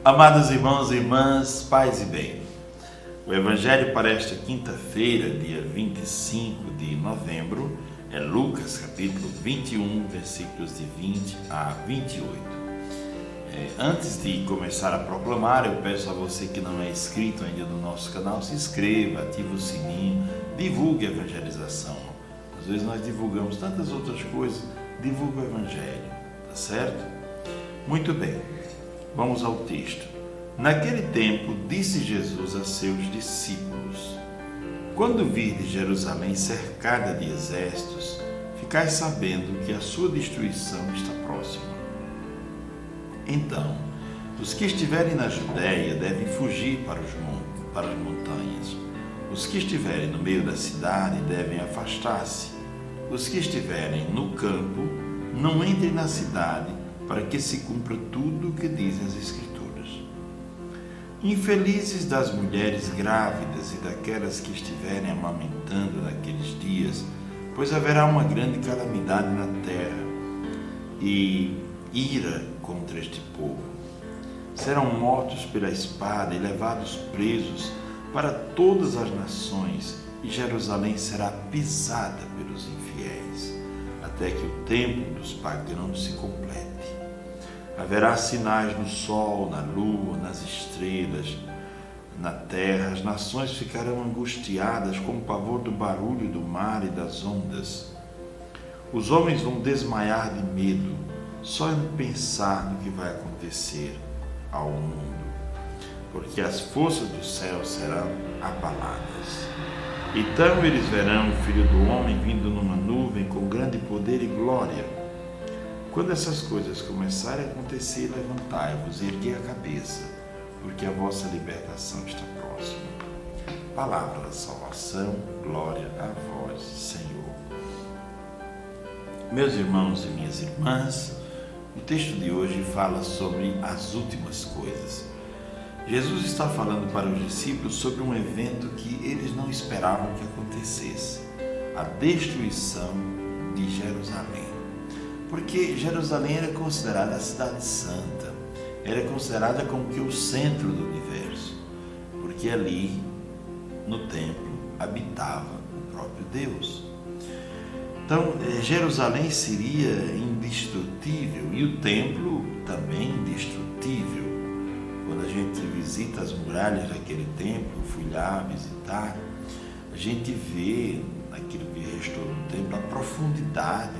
Amados irmãos e irmãs, paz e bem. O Evangelho para esta quinta-feira, dia 25 de novembro, é Lucas, capítulo 21, versículos de 20 a 28. Antes de começar a proclamar, eu peço a você que não é inscrito ainda no nosso canal, se inscreva, ative o sininho, divulgue a evangelização. Às vezes nós divulgamos tantas outras coisas, divulgue o Evangelho, tá certo? Muito bem. Vamos ao texto. Naquele tempo, disse Jesus a seus discípulos: Quando virdes Jerusalém cercada de exércitos, ficai sabendo que a sua destruição está próxima. Então, os que estiverem na Judéia devem fugir para as montanhas. Os que estiverem no meio da cidade devem afastar-se. Os que estiverem no campo, não entrem na cidade, para que se cumpra tudo o que dizem as Escrituras. Infelizes das mulheres grávidas e daquelas que estiverem amamentando naqueles dias, pois haverá uma grande calamidade na terra e ira contra este povo. Serão mortos pela espada e levados presos para todas as nações, e Jerusalém será pisada pelos infiéis, até que o tempo dos pagãos se complete. Haverá sinais no sol, na lua, nas estrelas, na terra. As nações ficarão angustiadas com o pavor do barulho do mar e das ondas. Os homens vão desmaiar de medo, só em pensar no que vai acontecer ao mundo, porque as forças do céu serão abaladas. Então eles verão o Filho do Homem vindo numa nuvem com grande poder e glória. Quando essas coisas começarem a acontecer, levantai-vos e erguei a cabeça, porque a vossa libertação está próxima. Palavra da salvação, glória a vós, Senhor. Meus irmãos e minhas irmãs, o texto de hoje fala sobre as últimas coisas. Jesus está falando para os discípulos sobre um evento que eles não esperavam que acontecesse: a destruição de Jerusalém. Porque Jerusalém era considerada a cidade santa, era considerada como que o centro do universo, porque ali, no templo, habitava o próprio Deus. Então, Jerusalém seria indestrutível e o templo também indestrutível. Quando a gente visita as muralhas daquele templo, eu fui lá visitar, a gente vê naquilo que restou do templo a profundidade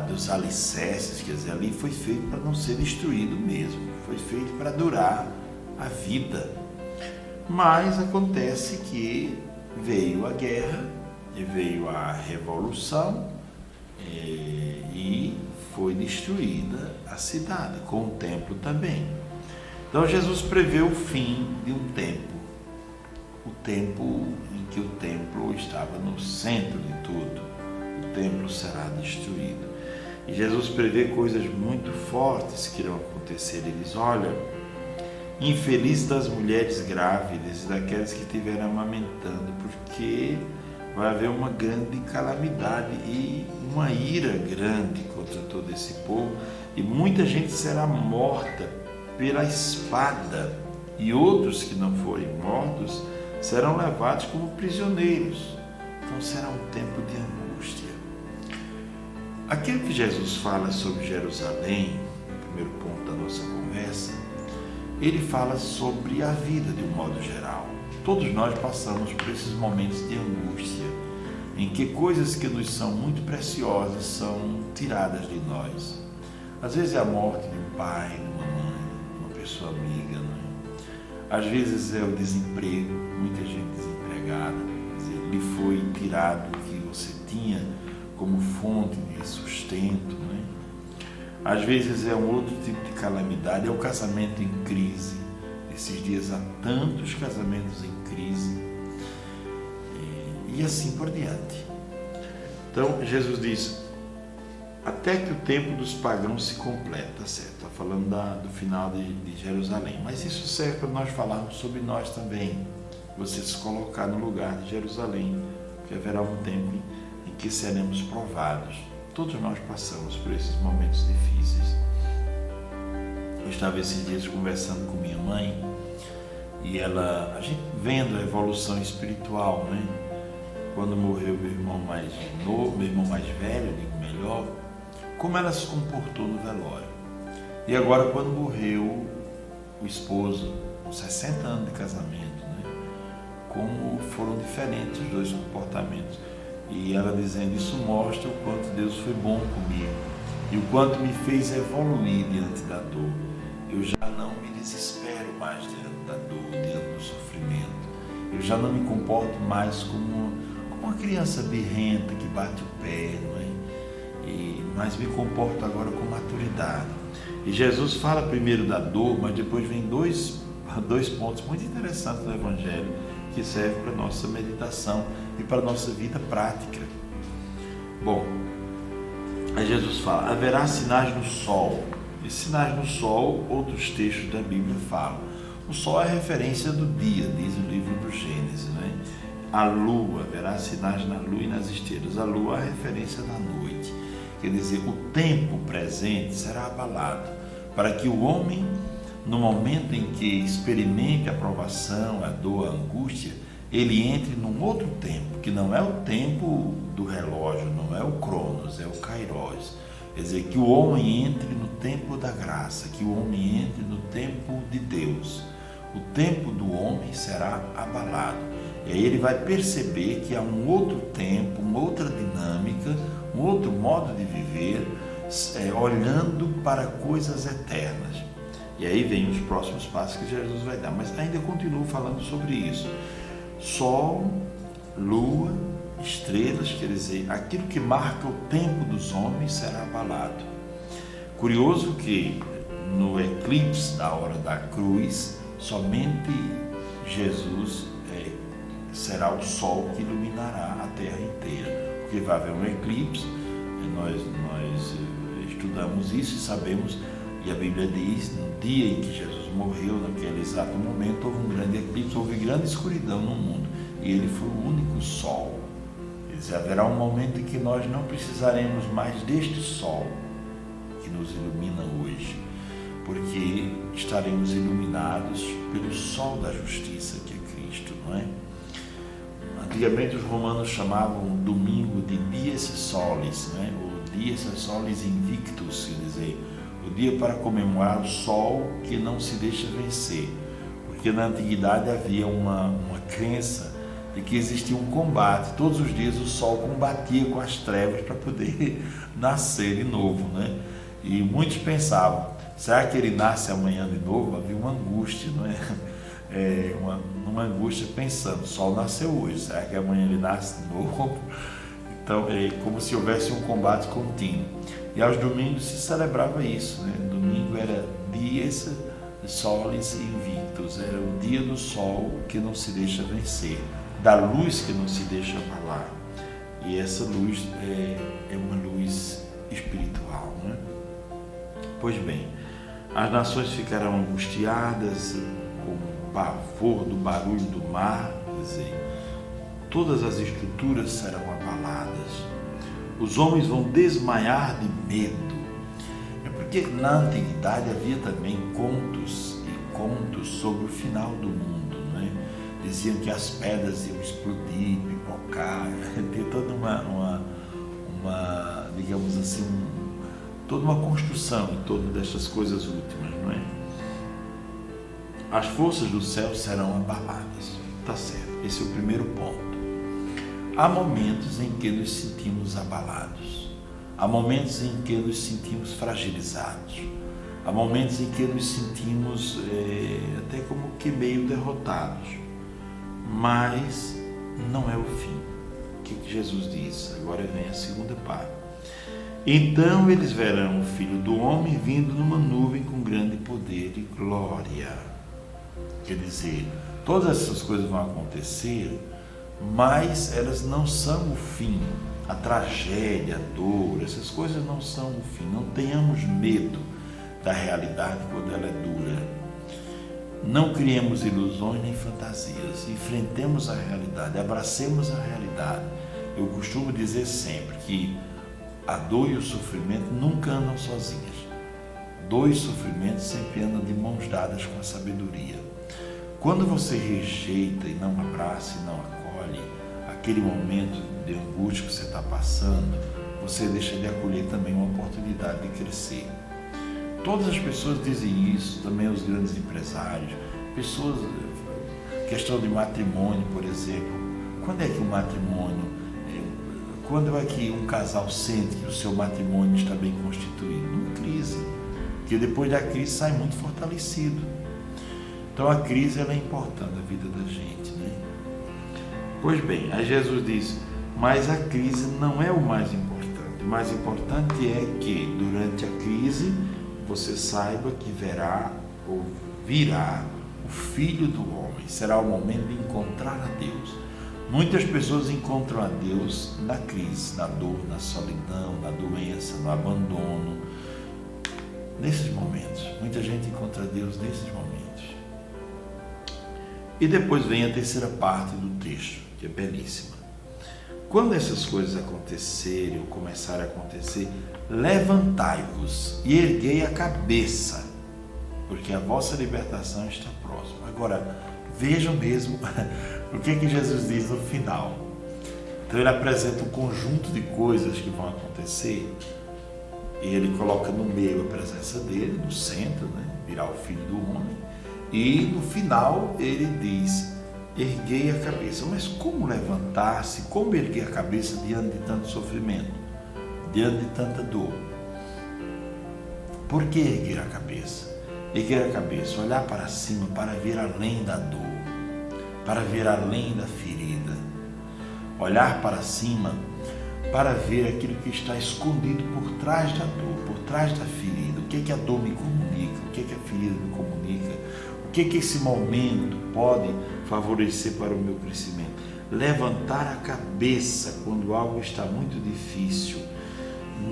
dos alicerces, quer dizer, ali foi feito para não ser destruído mesmo, foi feito para durar a vida. Mas acontece que veio a guerra, e veio a revolução e foi destruída a cidade, com o templo também. Então Jesus prevê o fim de um tempo, o tempo em que o templo estava no centro de tudo. O templo será destruído. E Jesus prevê coisas muito fortes que irão acontecer. Ele diz: olha, infeliz das mulheres grávidas e daquelas que estiverem amamentando, porque vai haver uma grande calamidade e uma ira grande contra todo esse povo, e muita gente será morta pela espada, e outros que não forem mortos serão levados como prisioneiros. Então será um tempo de angústia. Aquilo que Jesus fala sobre Jerusalém, no primeiro ponto da nossa conversa, ele fala sobre a vida de um modo geral. Todos nós passamos por esses momentos de angústia, em que coisas que nos são muito preciosas são tiradas de nós. Às vezes é a morte de um pai, de uma mãe, de uma pessoa amiga, não é? Às vezes é o desemprego, muita gente desempregada, quer dizer, lhe foi tirado o que você tinha como fonte de sustento, não é? Às vezes é um outro tipo de calamidade, é o casamento em crise. Esses dias há tantos casamentos em crise e assim por diante. Então Jesus diz: até que o tempo dos pagãos se completa, certo? Está falando do final de Jerusalém, mas isso serve para nós falarmos sobre nós também. Você se colocar no lugar de Jerusalém, que haverá um tempo em que seremos provados. Todos nós passamos por esses momentos difíceis. estava esses dias conversando com minha mãe e a gente vendo a evolução espiritual, né? Quando morreu meu irmão mais novo, meu irmão mais velho, digo melhor, como ela se comportou no velório. E agora quando morreu o esposo, com 60 anos de casamento, né? Como foram diferentes os dois comportamentos. E ela dizendo, isso mostra o quanto Deus foi bom comigo e o quanto me fez evoluir diante da dor. Eu já não me desespero mais diante da dor, diante do sofrimento. Eu já não me comporto mais como uma criança birrenta que bate o pé, não é? Mas me comporto agora com maturidade. E Jesus fala primeiro da dor, mas depois vem dois pontos muito interessantes do Evangelho que servem para a nossa meditação e para a nossa vida prática. Bom, aí Jesus fala, haverá sinais no sol. E sinais no sol, outros textos da Bíblia falam. O sol é a referência do dia, diz o livro do Gênesis, né? A lua, haverá sinais na lua e nas estrelas. A lua é a referência da noite. Quer dizer, o tempo presente será abalado, para que o homem, no momento em que experimente a provação, a dor, a angústia, ele entre num outro tempo, que não é o tempo do relógio, não é o Cronos, é o Kairos. Quer dizer, que o homem entre no tempo da graça, que o homem entre no tempo de Deus. O tempo do homem será abalado. E aí ele vai perceber que há um outro tempo, uma outra dinâmica, um outro modo de viver, olhando para coisas eternas. E aí vem os próximos passos que Jesus vai dar. Mas ainda continuo falando sobre isso. Sol, lua, estrelas, quer dizer, aquilo que marca o tempo dos homens será abalado. Curioso que no eclipse da hora da cruz, somente Jesus será o sol que iluminará a terra inteira, porque vai haver um eclipse, nós estudamos isso e sabemos, e a Bíblia diz, no dia em que Jesus morreu, naquele exato momento, houve um grande eclipse, houve grande escuridão no mundo, e ele foi o único sol. Quer dizer, haverá um momento em que nós não precisaremos mais deste sol que nos ilumina hoje, porque estaremos iluminados pelo sol da justiça, que é Cristo, não é? Antigamente os romanos chamavam domingo de dies solis, né? O dies solis invictus, quer dizer, o dia para comemorar o sol que não se deixa vencer, porque na antiguidade havia uma crença de que existia um combate, todos os dias o sol combatia com as trevas para poder nascer de novo, né? E muitos pensavam, será que ele nasce amanhã de novo? Havia uma angústia, não é? Uma angústia pensando, o sol nasceu hoje, será que amanhã ele nasce de novo? Então é como se houvesse um combate contínuo. E aos domingos se celebrava isso, né? Domingo era dies solis invictus, era o dia do sol que não se deixa vencer, da luz que não se deixa abalar. E essa luz é uma luz espiritual, né? Pois bem, as nações ficarão angustiadas com o pavor do barulho do mar, quer dizer, todas as estruturas serão abaladas, os homens vão desmaiar de medo. É porque na antiguidade havia também contos sobre o final do mundo, né? Diziam que as pedras iam explodir, pipocar, ter toda uma digamos assim, toda uma construção em torno dessas coisas últimas, não é? As forças do céu serão abaladas, tá certo, esse é o primeiro ponto. Há momentos em que nos sentimos abalados, há momentos em que nos sentimos fragilizados, há momentos em que nos sentimos até como que meio derrotados, mas não é o fim. O que Jesus diz? Agora vem a segunda parte. Então eles verão o Filho do Homem vindo numa nuvem com grande poder e glória. Quer dizer, todas essas coisas vão acontecer, mas elas não são o fim. A tragédia, a dor, essas coisas não são o fim. Não tenhamos medo da realidade quando ela é dura. Não criemos ilusões nem fantasias. Enfrentemos a realidade, abracemos a realidade. Eu costumo dizer sempre que a dor e o sofrimento nunca andam sozinhas. Dois sofrimentos sempre andam de mãos dadas com a sabedoria. Quando você rejeita e não abraça e não acolhe aquele momento de angústia que você está passando, você deixa de acolher também uma oportunidade de crescer. Todas as pessoas dizem isso, também os grandes empresários, pessoas, questão de matrimônio, por exemplo. Quando é que o matrimônio, quando é que um casal sente que o seu matrimônio está bem constituído? Numa crise, porque depois da crise sai muito fortalecido. Então a crise ela é importante na vida da gente, né? Pois bem, aí Jesus diz, mas a crise não é o mais importante. O mais importante é que durante a crise você saiba que verá ou virá o Filho do Homem. Será o momento de encontrar a Deus. Muitas pessoas encontram a Deus na crise, na dor, na solidão, na doença, no abandono. Nesses momentos, muita gente encontra Deus nesses momentos. E depois vem a terceira parte do texto, que é belíssima. Quando essas coisas acontecerem ou começarem a acontecer, levantai-vos e erguei a cabeça, porque a vossa libertação está próxima. Agora, vejam mesmo o que Jesus diz no final. Então ele apresenta um conjunto de coisas que vão acontecer e ele coloca no meio a presença dele, no centro, né? Virá o Filho do Homem, e no final ele diz, erguei a cabeça. Mas como levantar-se, como erguer a cabeça diante de tanto sofrimento, diante de tanta dor? Por que erguer a cabeça? Erguer a cabeça, olhar para cima para ver além da dor, para ver além da ferida. Olhar para cima para ver aquilo que está escondido por trás da dor, por trás da ferida. O que a dor me comunica? O que a ferida me comunica? O que esse momento pode favorecer para o meu crescimento? Levantar a cabeça quando algo está muito difícil.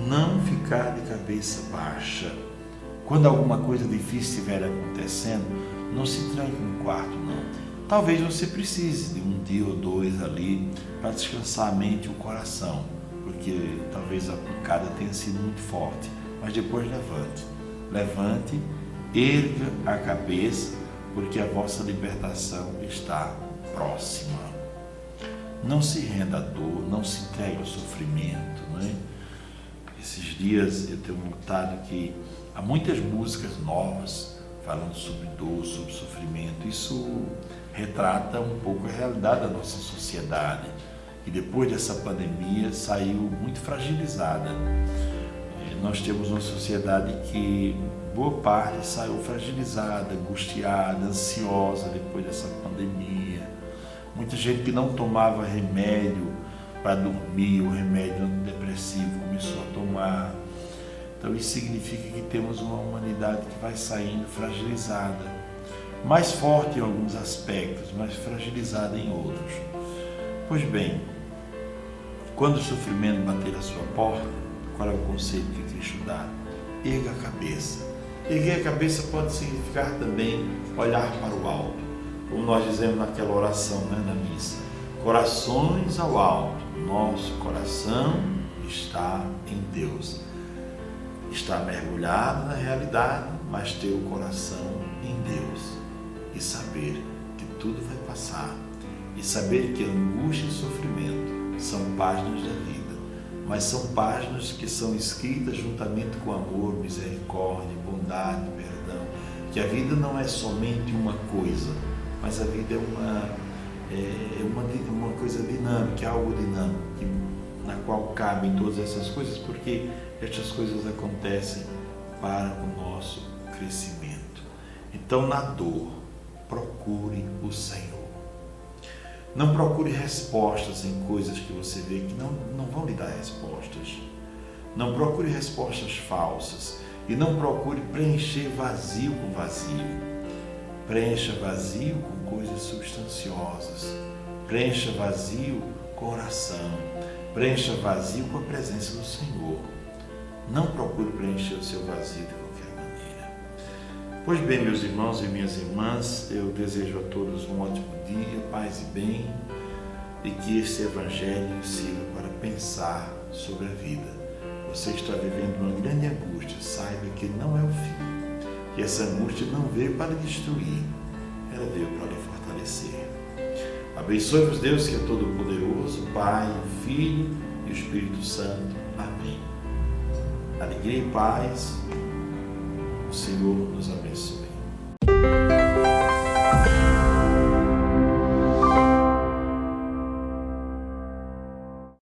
Não ficar de cabeça baixa. Quando alguma coisa difícil estiver acontecendo, não se tranque no quarto, não. Talvez você precise de um dia ou dois ali para descansar a mente e o coração, porque talvez a pancada tenha sido muito forte. Mas depois levante, erga a cabeça, porque a vossa libertação está próxima. Não se renda à dor, não se entregue ao sofrimento, né? Esses dias eu tenho notado que há muitas músicas novas falando sobre dor, sobre sofrimento. Isso retrata um pouco a realidade da nossa sociedade, que depois dessa pandemia saiu muito fragilizada. Nós temos uma sociedade que boa parte saiu fragilizada, angustiada, ansiosa depois dessa pandemia. Muita gente que não tomava remédio para dormir, o remédio antidepressivo começou a tomar. Então isso significa que temos uma humanidade que vai saindo fragilizada, mais forte em alguns aspectos, mas fragilizada em outros. Pois bem, quando o sofrimento bater a sua porta, qual é o conselho que Cristo dá? Erga a cabeça. Erguer a cabeça pode significar também olhar para o alto, como nós dizemos naquela oração, né, na missa. Corações ao alto, nosso coração está em Deus. Está mergulhado na realidade, mas ter o coração em Deus. E saber que tudo vai passar. E saber que angústia e sofrimento são páginas da vida, mas são páginas que são escritas juntamente com amor, misericórdia, bondade, perdão. Que a vida não é somente uma coisa, mas a vida é uma coisa dinâmica, é algo dinâmico, na qual cabem todas essas coisas, porque estas coisas acontecem para o nosso crescimento. Então, na dor, procure o Senhor. Não procure respostas em coisas que você vê que não vão lhe dar respostas. Não procure respostas falsas e não procure preencher vazio com vazio. Preencha vazio com coisas substanciosas. Preencha vazio com oração. Preencha vazio com a presença do Senhor. Não procure preencher o seu vazio de qualquer maneira. Pois bem, meus irmãos e minhas irmãs, eu desejo a todos um ótimo dia, paz e bem, e que esse Evangelho sirva para pensar sobre a vida. Você está vivendo uma grande angústia, saiba que não é o fim. que essa angústia não veio para destruir, ela veio para lhe fortalecer. Abençoe-vos Deus, que é todo-poderoso, Pai, Filho e o Espírito Santo. Amém. Alegria e paz. O Senhor nos abençoe.